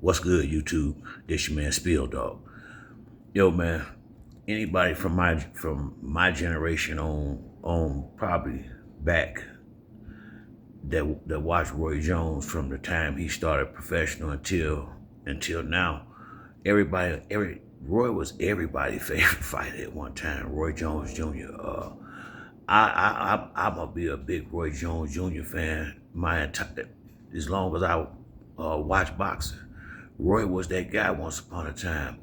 What's good, YouTube? This your man Spill Dog. Yo, man. Anybody from my generation on probably back that watched Roy Jones from the time he started professional until now. Every Roy was everybody's favorite fighter at one time. Roy Jones Jr. I'm gonna be a big Roy Jones Jr. fan my entire as long as I watch boxing. Roy was that guy once upon a time.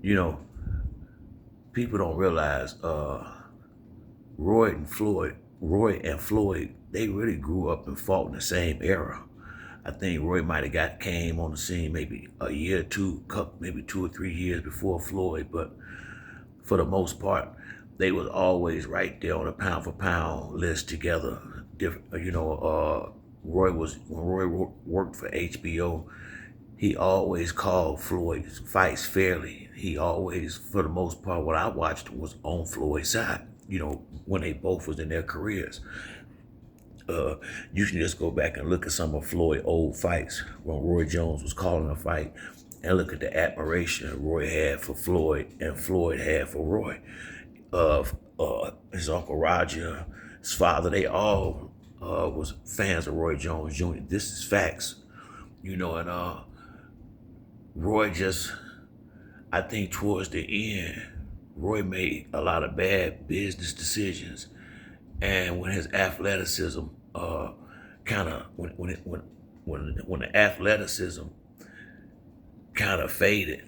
You know, people don't realize Roy and Floyd, they really grew up and fought in the same era. I think Roy might have came on the scene maybe a year or two, maybe 2 or 3 years before Floyd, but for the most part, they was always right there on a pound for pound list together. Different, when Roy worked for HBO, he always called Floyd's fights fairly. He always, for the most part, what I watched was on Floyd's side. When they both was in their careers. You can just go back and look at some of Floyd's old fights when Roy Jones was calling a fight, and look at the admiration Roy had for Floyd and Floyd had for Roy. His uncle Roger, his father, they all was fans of Roy Jones Jr. This is facts, and Roy just, I think towards the end, Roy made a lot of bad business decisions, and when his athleticism kind of when the athleticism kind of faded,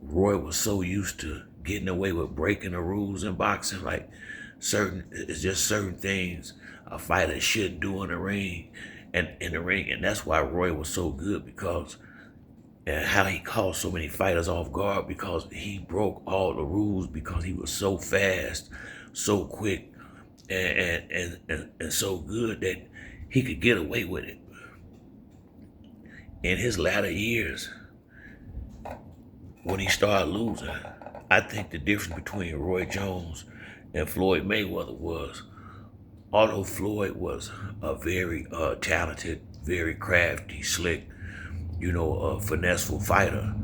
Roy was so used to getting away with breaking the rules in boxing, like certain things a fighter shouldn't do in the ring, and that's why Roy was so good, because and how he caught so many fighters off guard, because he broke all the rules, because he was so fast, so quick, and so good that he could get away with it. In his latter years, when he started losing, I think the difference between Roy Jones and Floyd Mayweather was, although Floyd was a very talented, very crafty, slick, finesseful fighter,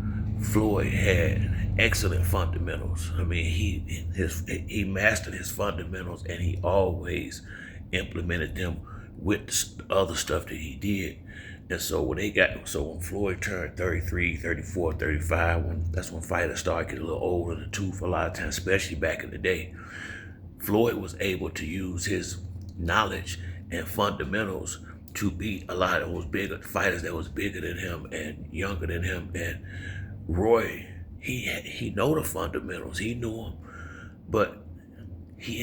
Floyd had excellent fundamentals. I mean, he mastered his fundamentals, and he always implemented them with the other stuff that he did. And so when Floyd turned 33, 34, 35, that's when fighters started getting a little older in the tooth a lot of times, especially back in the day. Floyd was able to use his knowledge and fundamentals to beat a lot of those bigger fighters that was bigger than him and younger than him. And Roy, he know the fundamentals, he knew them, but he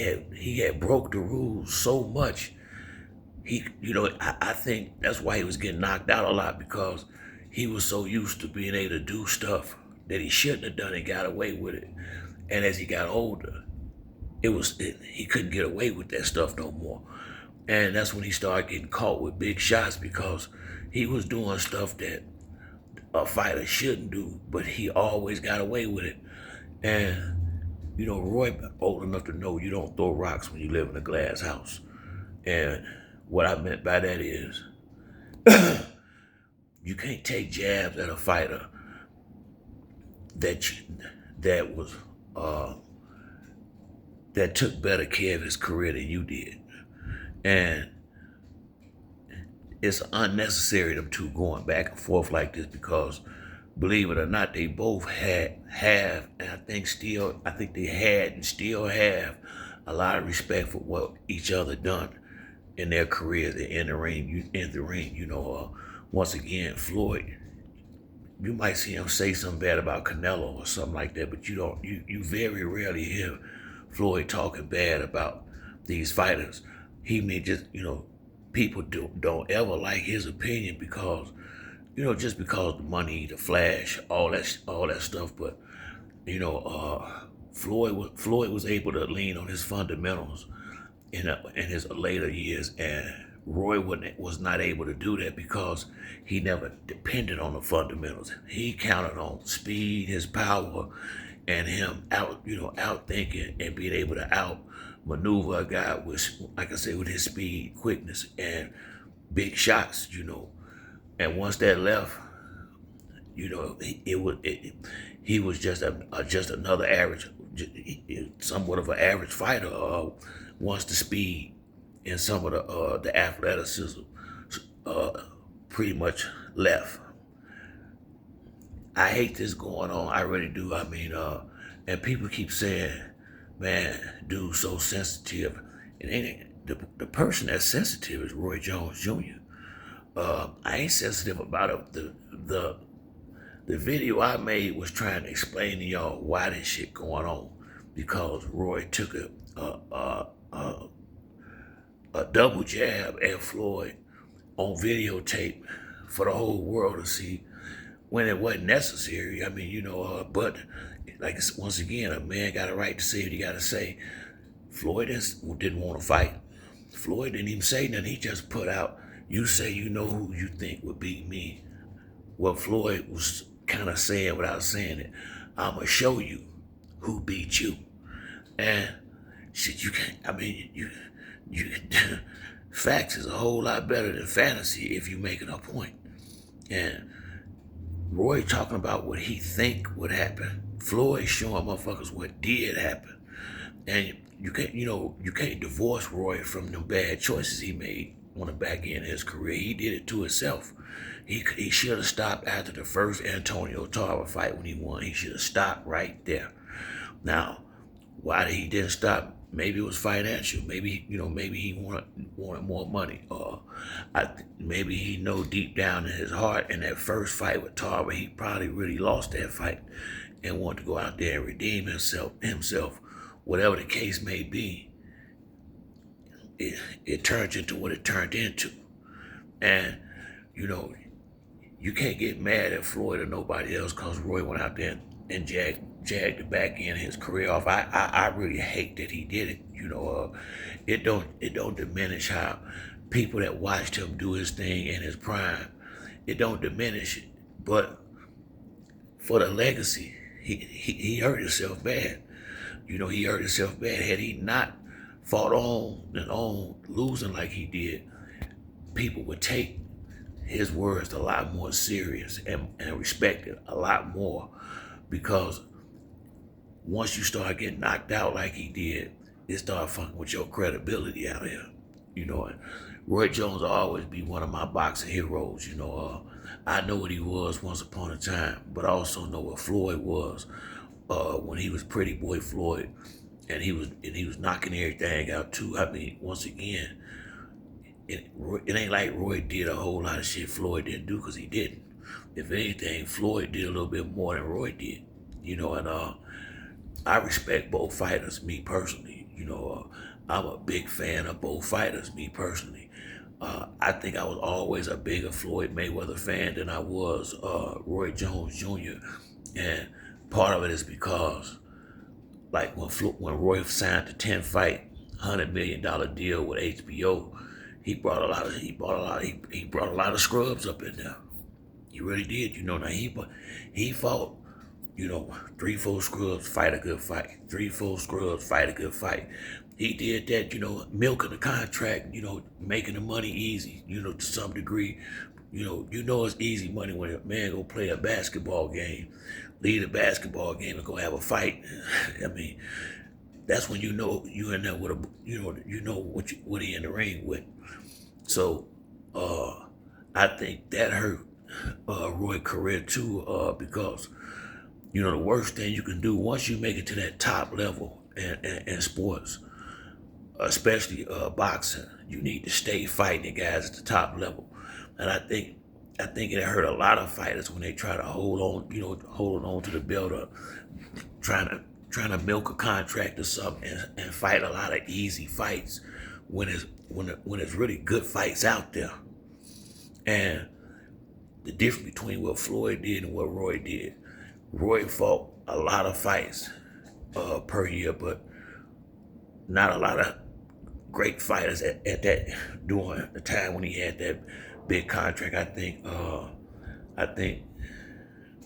had broke the rules so much. I think that's why he was getting knocked out a lot, because he was so used to being able to do stuff that he shouldn't have done and got away with it. And as he got older, he couldn't get away with that stuff no more. And that's when he started getting caught with big shots, because he was doing stuff that a fighter shouldn't do, but he always got away with it. And Roy old enough to know you don't throw rocks when you live in a glass house. And what I meant by that is, you can't take jabs at a fighter that that was that took better care of his career than you did. And it's unnecessary them two going back and forth like this, because believe it or not, they both have, and I think they had and still have a lot of respect for what each other done in their careers in the ring. Once again, Floyd, you might see him say something bad about Canelo or something like that, but you very rarely hear Floyd talking bad about these fighters. He may just, people don't ever like his opinion, because, just because the money, the flash, all that stuff. But Floyd was able to lean on his fundamentals in his later years, and Roy was not able to do that, because he never depended on the fundamentals. He counted on speed, his power, and him out thinking and being able to outmaneuver a guy with, like I say, with his speed, quickness, and big shots. And once that left, he was just another average, somewhat of an average fighter. Once the speed and some of the athleticism uh, pretty much left. I hate this going on. I really do. I mean, and people keep saying, "Man, dude's so sensitive." It ain't the person that's sensitive is Roy Jones Jr. I ain't sensitive about it. The video I made was trying to explain to y'all why this shit going on, because Roy took a double jab at Floyd on videotape for the whole world to see when it wasn't necessary. I mean, but like once again, a man got a right to say what he got to say. Floyd didn't want to fight. Floyd didn't even say nothing. He just put out, "You say you know who you think would beat me." What Floyd was kind of saying without saying it, "I'm gonna show you who beat you." And shit, you can't. I mean, you. Facts is a whole lot better than fantasy if you making a point. And Roy talking about what he think would happen. Floyd showing motherfuckers what did happen. And you can't divorce Roy from the bad choices he made on the back end of his career. He did it to himself. He should have stopped after the first Antonio Tarver fight when he won. He should have stopped right there. Now, why he didn't stop? Maybe it was financial. Maybe he wanted more money. Or maybe he know deep down in his heart in that first fight with Tarver, he probably really lost that fight and wanted to go out there and redeem himself. Whatever the case may be, it turned into what it turned into. And you can't get mad at Floyd or nobody else because Roy went out there and jagged the back end of his career off. I really hate that he did it. It don't diminish how people that watched him do his thing in his prime. It don't diminish it, but for the legacy, he hurt himself bad. He hurt himself bad. Had he not fought on and on, losing like he did, people would take his words a lot more serious and respect it a lot more, because once you start getting knocked out like he did, it start fucking with your credibility out here. And Roy Jones will always be one of my boxing heroes. I know what he was once upon a time, but I also know what Floyd was when he was Pretty Boy Floyd, and he was knocking everything out too. I mean, once again, it ain't like Roy did a whole lot of shit Floyd didn't do, because he didn't. If anything, Floyd did a little bit more than Roy did. And I respect both fighters, me personally. I'm a big fan of both fighters, me personally. I think I was always a bigger Floyd Mayweather fan than I was Roy Jones Jr. And part of it is because, like when Roy signed the 10-fight, $100 million deal with HBO, he brought a lot of scrubs up in there. He really did. Now he fought, 3-4 scrubs fight a good fight. 3-4 scrubs fight a good fight. He did that, milking the contract, making the money easy, to some degree. It's easy money when a man go play a basketball game, lead a basketball game and go have a fight. I mean, that's when you in there with what he in the ring with. So I think that hurt Roy's career too, because the worst thing you can do once you make it to that top level in sports, especially boxing, you need to stay fighting the guys at the top level. And I think it hurt a lot of fighters when they try to hold on to the belt, or trying to milk a contract or something and fight a lot of easy fights when it's really good fights out there. And the difference between what Floyd did and what Roy did, Roy fought a lot of fights per year, but not a lot of great fighters at that during the time when he had that big contract. I think,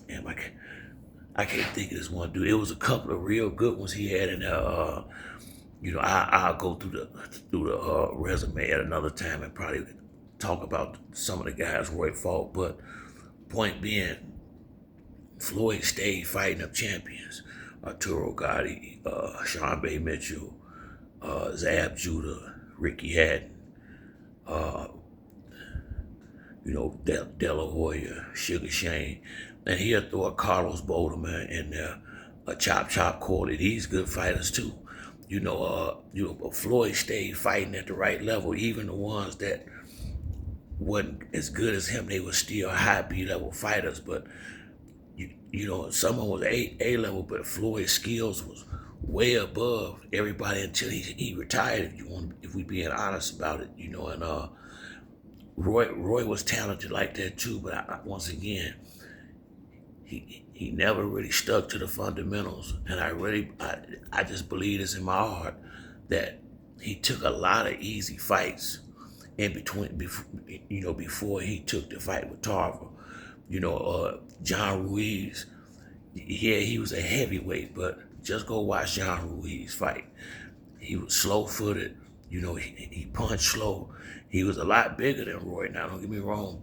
damn, I can't think of this one dude. It was a couple of real good ones he had in there. I'll go through the resume at another time and probably talk about some of the guys Roy fought, but point being, Floyd stayed fighting up champions. Arturo Gotti, Sean Bay Mitchell, Zab Judah, Ricky Hatton, uh, De La Hoya, Sugar Shane, and he'll throw a Carlos Boderman in there, a Chop Chop Corley. These good fighters too. But Floyd stayed fighting at the right level. Even the ones that wasn't as good as him, they were still high B level fighters. But someone was A level, but Floyd's skills was way above everybody until he retired. If we being honest about it, and Roy was talented like that too. But once again, he never really stuck to the fundamentals, and I just believe this in my heart that he took a lot of easy fights in between, before he took the fight with Tarver. John Ruiz, yeah, he was a heavyweight, but just go watch John Ruiz fight. He was slow-footed, he punched slow. He was a lot bigger than Roy, now don't get me wrong,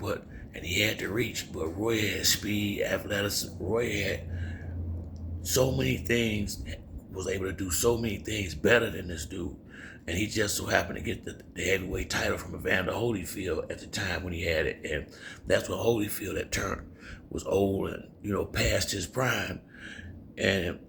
and he had to reach, but Roy had speed, athleticism. Roy had so many things, was able to do so many things better than this dude. And he just so happened to get the heavyweight title from Evander Holyfield at the time when he had it. And that's when Holyfield had turned, was old and, past his prime. And,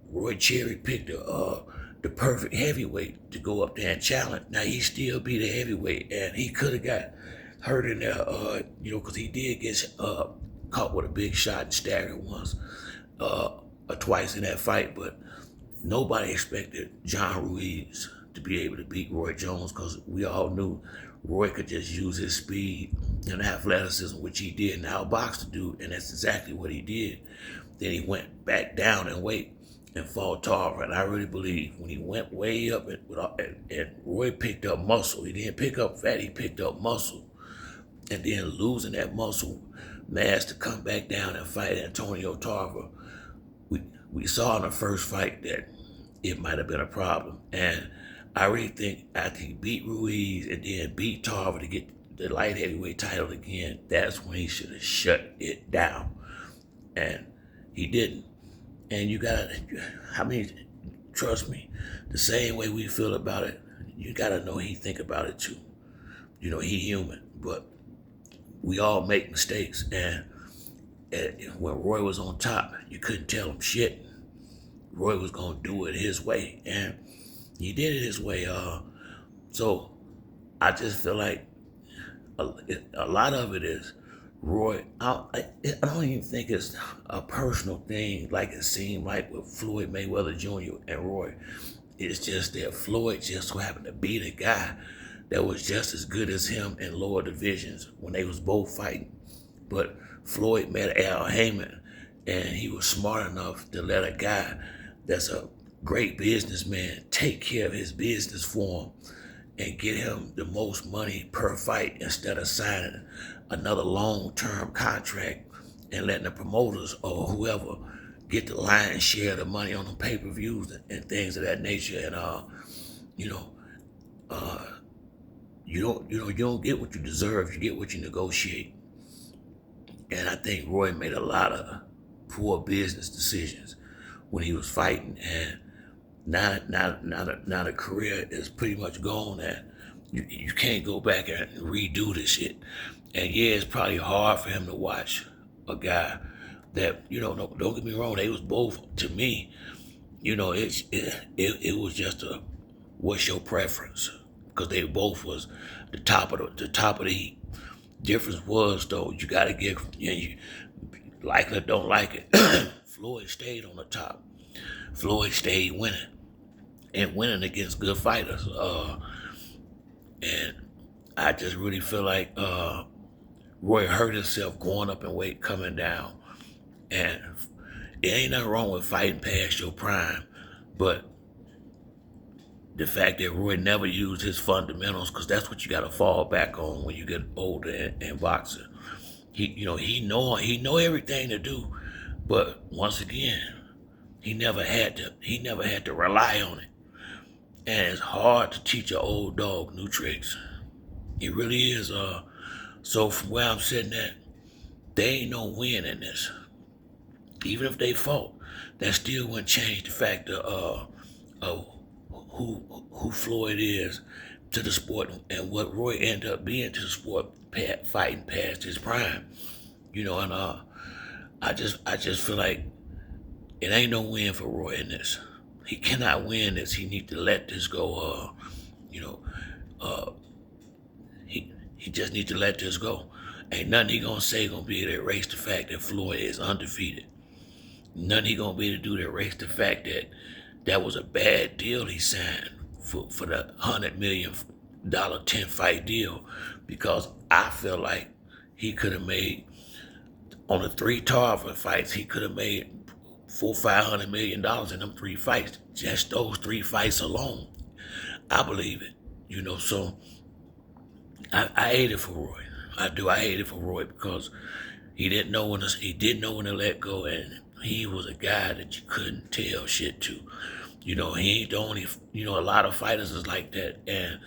Roy cherry picked the perfect heavyweight to go up there and challenge. Now, he still be the heavyweight, and he could have got hurt in there, because he did get caught with a big shot and staggered once or twice in that fight, but nobody expected John Ruiz to be able to beat Roy Jones, because we all knew Roy could just use his speed and athleticism, which he did, and outbox the dude, and that's exactly what he did. Then he went back down in weight and fought Tarver, and I really believe when he went way up and Roy picked up muscle, he didn't pick up fat, he picked up muscle, and then losing that muscle mass to come back down and fight Antonio Tarver, we saw in the first fight that it might have been a problem. And I really think after he beat Ruiz and then beat Tarver to get the light heavyweight title again, that's when he should have shut it down. And he didn't. And trust me, the same way we feel about it, you gotta know he think about it too. He human, but we all make mistakes. And when Roy was on top, you couldn't tell him shit. Roy was gonna do it his way, and he did it his way. So I just feel like a lot of it is Roy. I don't even think it's a personal thing like it seemed like with Floyd Mayweather Jr. and Roy. It's just that Floyd just so happened to be the guy that was just as good as him in lower divisions when they was both fighting. But Floyd met Al Heyman, and he was smart enough to let a guy that's a great businessman take care of his business for him and get him the most money per fight instead of signing another long-term contract and letting the promoters or whoever get the lion's share of the money on the pay-per-views and things of that nature. And you don't get what you deserve, you get what you negotiate. And I think Roy made a lot of poor business decisions when he was fighting, and now the career is pretty much gone, and you can't go back and redo this shit. And yeah, it's probably hard for him to watch a guy that, don't get me wrong, they was both, to me, it was just a, what's your preference? Because they both was the top of the heap. Difference was though, you gotta give, you like it or don't like it. Floyd stayed on the top. Floyd stayed winning and winning against good fighters. And I just really feel like Roy hurt himself going up in weight, coming down. And it ain't nothing wrong with fighting past your prime, but the fact that Roy never used his fundamentals, because that's what you got to fall back on when you get older in boxing. He know everything to do, but once again, he never had to rely on it. And it's hard to teach an old dog new tricks. It really is. So from where I'm sitting at, there ain't no win in this. Even if they fought, that still wouldn't change the fact of who Floyd is to the sport and what Roy ended up being to the sport, fighting past his prime. And I just feel like it ain't no win for Roy in this. He cannot win this. He need to let this go. You know, uh, he just need to let this go. Ain't nothing he gonna say gonna be able to erase the fact that Floyd is undefeated. Nothing he gonna be able to do to erase the fact that that was a bad deal he signed for the $100 million 10 fight deal, because I feel like he could have made on the 3 Tarver fights, he could have made $400-500 million in them 3 fights. Just those 3 fights alone. I believe it. So I hate it for Roy. I do. I hate it for Roy because he didn't know when to let go, and he was a guy that you couldn't tell shit to. He ain't the only. A lot of fighters is like that, and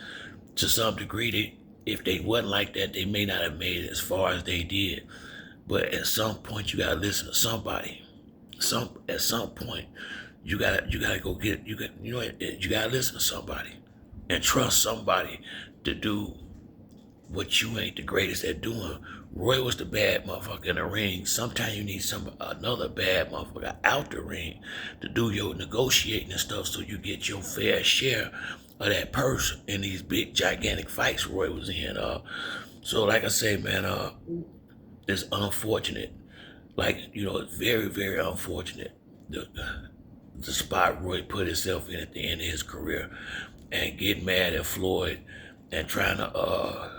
to some degree, if they wasn't like that, they may not have made it as far as they did. But at some point, you gotta listen to somebody. At some point, you gotta go get you gotta listen to somebody and trust somebody to do what you ain't the greatest at doing. Roy was the bad motherfucker in the ring. Sometimes you need another bad motherfucker out the ring to do your negotiating and stuff, so you get your fair share of that purse in these big gigantic fights Roy was in. So like I say, man, it's unfortunate. It's very, very unfortunate the spot Roy put himself in at the end of his career, and get mad at Floyd and trying to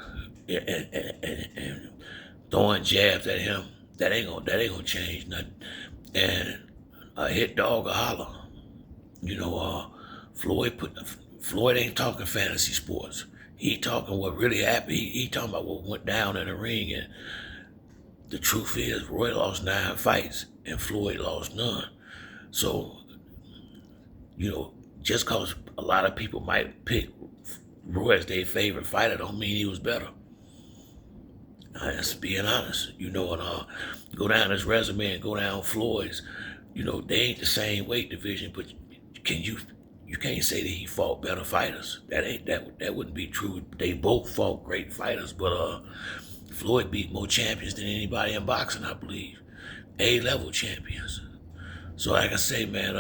and throwing jabs at him. That ain't gonna change nothing. And a hit dog a holler. Floyd ain't talking fantasy sports. He talking what really happened. He talking about what went down in the ring. And the truth is, Roy lost 9 fights and Floyd lost none. So, just cause a lot of people might pick Roy as their favorite fighter don't mean he was better. Just being honest, and go down his resume and go down Floyd's. They ain't the same weight division, but you can't say that he fought better fighters. That wouldn't be true. They both fought great fighters, but Floyd beat more champions than anybody in boxing, I believe. A-level champions. So like I say, man,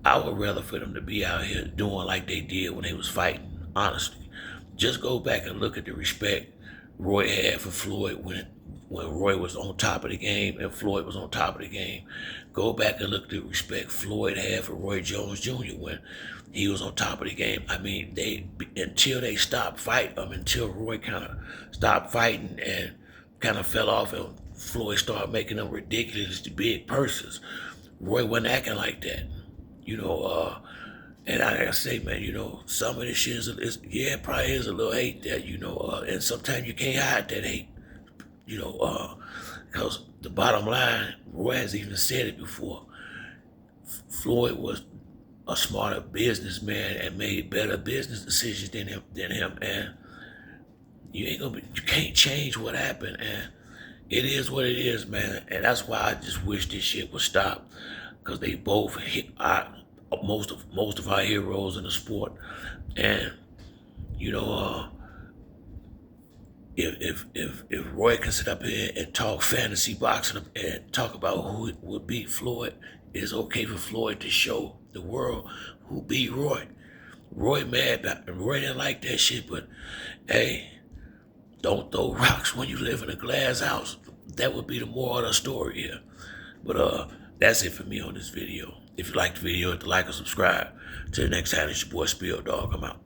I would rather for them to be out here doing like they did when they was fighting, honestly. Just go back and look at the respect Roy had for Floyd when Roy was on top of the game and Floyd was on top of the game. Go back and look at the respect Floyd had for Roy Jones Jr. when he was on top of the game. I mean, until they stopped fighting, until Roy kind of stopped fighting and kind of fell off and Floyd started making them ridiculously big purses, Roy wasn't acting like that. And like I say, man, some of this shit probably is a little hate that, and sometimes you can't hide that hate, because the bottom line, Roy has even said it before, Floyd was a smarter businessman and made better business decisions than him, and you can't change what happened, and it is what it is, man, and that's why I just wish this shit would stop, because they both hit most of our heroes in the sport, and if Roy can sit up here and talk fantasy boxing and talk about who would beat Floyd, it's okay for Floyd to show the world who beat Roy. Roy didn't like that shit, but hey, don't throw rocks when you live in a glass house. That would be the moral of the story here. But that's it for me on this video. If you like the video, hit the like or subscribe. Till the next time, it's your boy Spill Dog. I'm out.